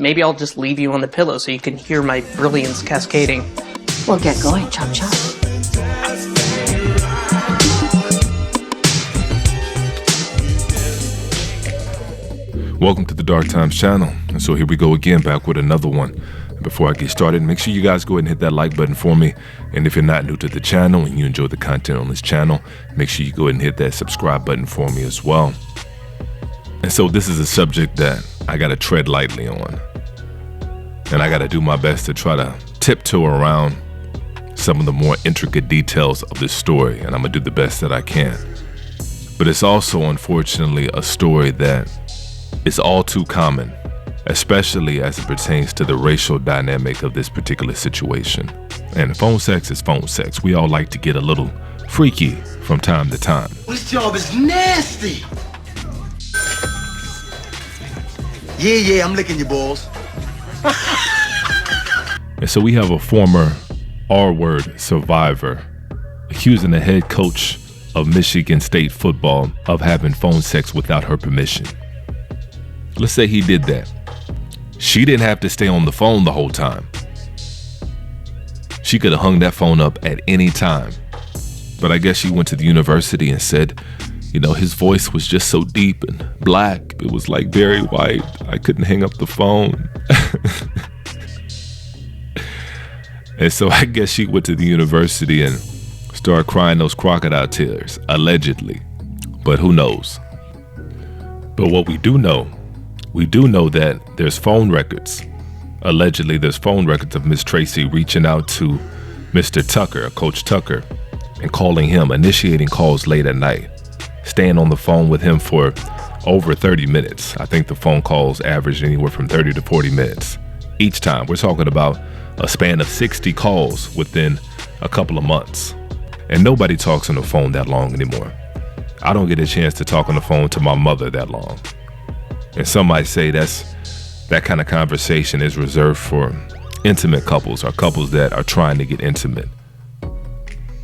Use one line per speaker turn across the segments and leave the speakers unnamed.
maybe I'll just leave you on the pillow so you can hear my brilliance cascading.
Well, get going, chop chop.
Welcome to the Dark Times channel. And so here we go again, back with another one. Before I get started, make sure you guys go ahead and hit that like button for me. And if you're not new to the channel and you enjoy the content on this channel, make sure you go ahead and hit that subscribe button for me as well. And so this is a subject that I gotta tread lightly on. And I gotta do my best to try to tiptoe around some of the more intricate details of this story. And I'm gonna do the best that I can. But it's also, unfortunately, a story that is all too common, especially as it pertains to the racial dynamic of this particular situation. And phone sex is phone sex. We all like to get a little freaky from time to time.
This job is nasty. Yeah, I'm licking your balls.
And so we have a former R-word survivor accusing the head coach of Michigan State football of having phone sex without her permission. Let's say he did that. She didn't have to stay on the phone the whole time. She could have hung that phone up at any time. But I guess she went to the university and said, you know, his voice was just so deep and black. It was like Barry White. I couldn't hang up the phone. And so I guess she went to the university and started crying those crocodile tears, allegedly. But who knows? But what we do know that there's phone records. Allegedly, there's phone records of Miss Tracy reaching out to Mr. Tucker, Coach Tucker, and calling him, initiating calls late at night, staying on the phone with him for over 30 minutes. I think the phone calls averaged anywhere from 30 to 40 minutes each time. We're talking about a span of 60 calls within a couple of months. And nobody talks on the phone that long anymore. I don't get a chance to talk on the phone to my mother that long. And some might say that kind of conversation is reserved for intimate couples or couples that are trying to get intimate.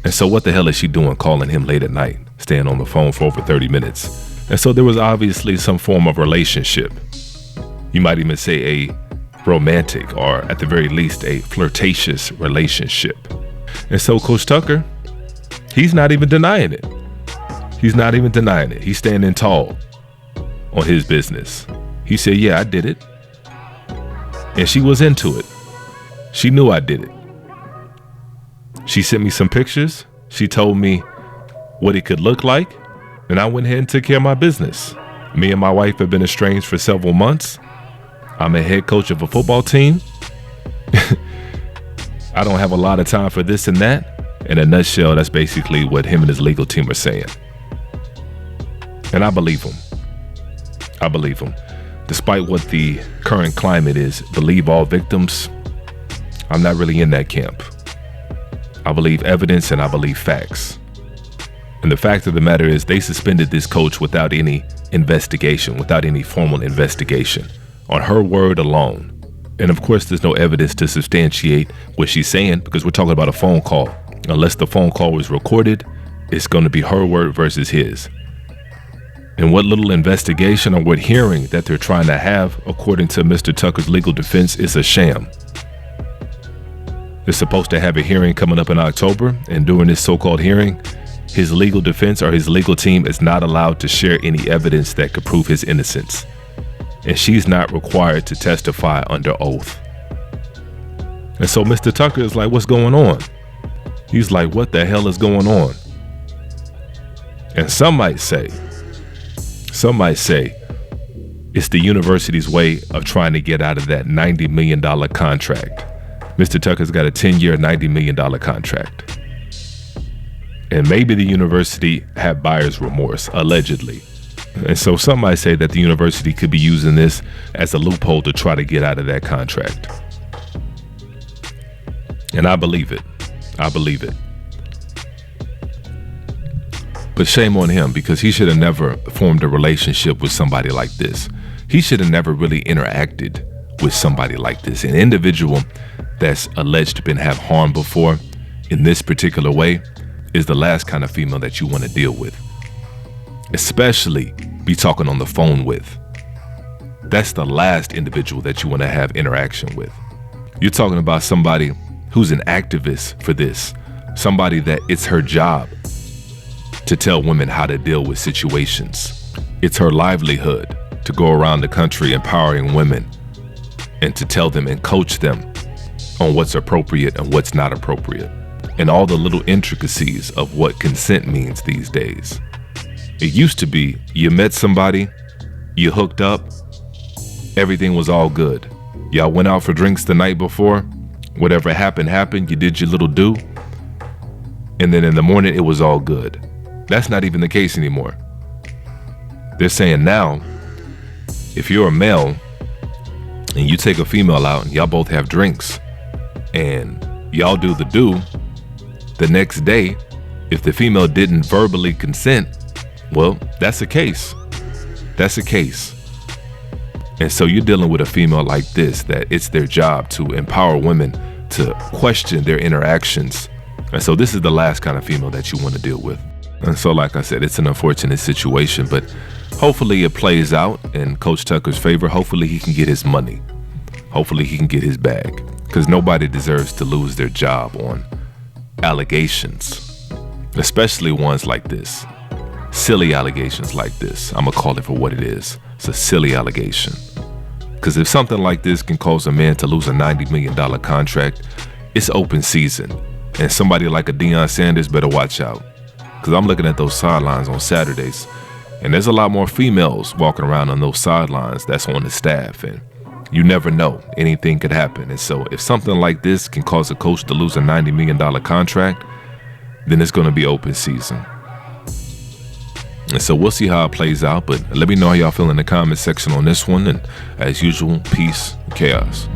And so what the hell is she doing calling him late at night, staying on the phone for over 30 minutes? And so there was obviously some form of relationship. You might even say a romantic, or at the very least a flirtatious relationship. And so Coach Tucker, he's not even denying it. He's not even denying it. He's standing tall on his business. He said, yeah, I did it. And she was into it. She knew I did it. She sent me some pictures. She told me what it could look like. And I went ahead and took care of my business. Me and my wife have been estranged for several months. I'm a head coach of a football team. I don't have a lot of time for this and that. In a nutshell, that's basically what him and his legal team are saying. And I believe him. I believe him. Despite what the current climate is, believe all victims, I'm not really in that camp. I believe evidence and I believe facts. And the fact of the matter is they suspended this coach without any investigation, without any formal investigation, on her word alone. And of course, there's no evidence to substantiate what she's saying because we're talking about a phone call. Unless the phone call was recorded, it's going to be her word versus his. And what little investigation or what hearing that they're trying to have, according to Mr. Tucker's legal defense, is a sham. They're supposed to have a hearing coming up in October, and during this so-called hearing, his legal defense or his legal team is not allowed to share any evidence that could prove his innocence. And she's not required to testify under oath. And so Mr. Tucker is like, what's going on? He's like, what the hell is going on? And some might say it's the university's way of trying to get out of that $90 million contract. Mr. Tucker's got a 10-year, $90 million contract. And maybe the university had buyer's remorse, allegedly. And so some might say that the university could be using this as a loophole to try to get out of that contract. And I believe it. I believe it. But shame on him, because he should have never formed a relationship with somebody like this. He should have never really interacted with somebody like this. An individual that's alleged to have harmed before in this particular way is the last kind of female that you want to deal with, especially be talking on the phone with. that's the last individual that you want to have interaction with. You're talking about somebody who's an activist for this, somebody that it's her job to tell women how to deal with situations. It's her livelihood to go around the country empowering women and to tell them and coach them on what's appropriate and what's not appropriate, and all the little intricacies of what consent means these days. It used to be you met somebody, you hooked up, everything was all good. Y'all went out for drinks the night before, whatever happened, you did your little do, and then in the morning it was all good. That's not even the case anymore. They're saying now, if you're a male and you take a female out and y'all both have drinks and y'all do the do, the next day, if the female didn't verbally consent, well, that's a case. That's a case. And so you're dealing with a female like this, that it's their job to empower women to question their interactions. And so this is the last kind of female that you want to deal with. And so, like I said, it's an unfortunate situation, but hopefully it plays out in Coach Tucker's favor. Hopefully he can get his money. Hopefully he can get his bag, because nobody deserves to lose their job on allegations, especially ones like this. Silly allegations like this. I'm gonna call it for what it is. It's a silly allegation. Because if something like this can cause a man to lose a $90 million contract, it's open season. And somebody like a Deion Sanders better watch out. Because I'm looking at those sidelines on Saturdays, and there's a lot more females walking around on those sidelines that's on the staff, and you never know, anything could happen. And so if something like this can cause a coach to lose a $90 million contract, then it's going to be open season. And so we'll see how it plays out, but let me know how y'all feel in the comment section on this one. And as usual, peace, chaos.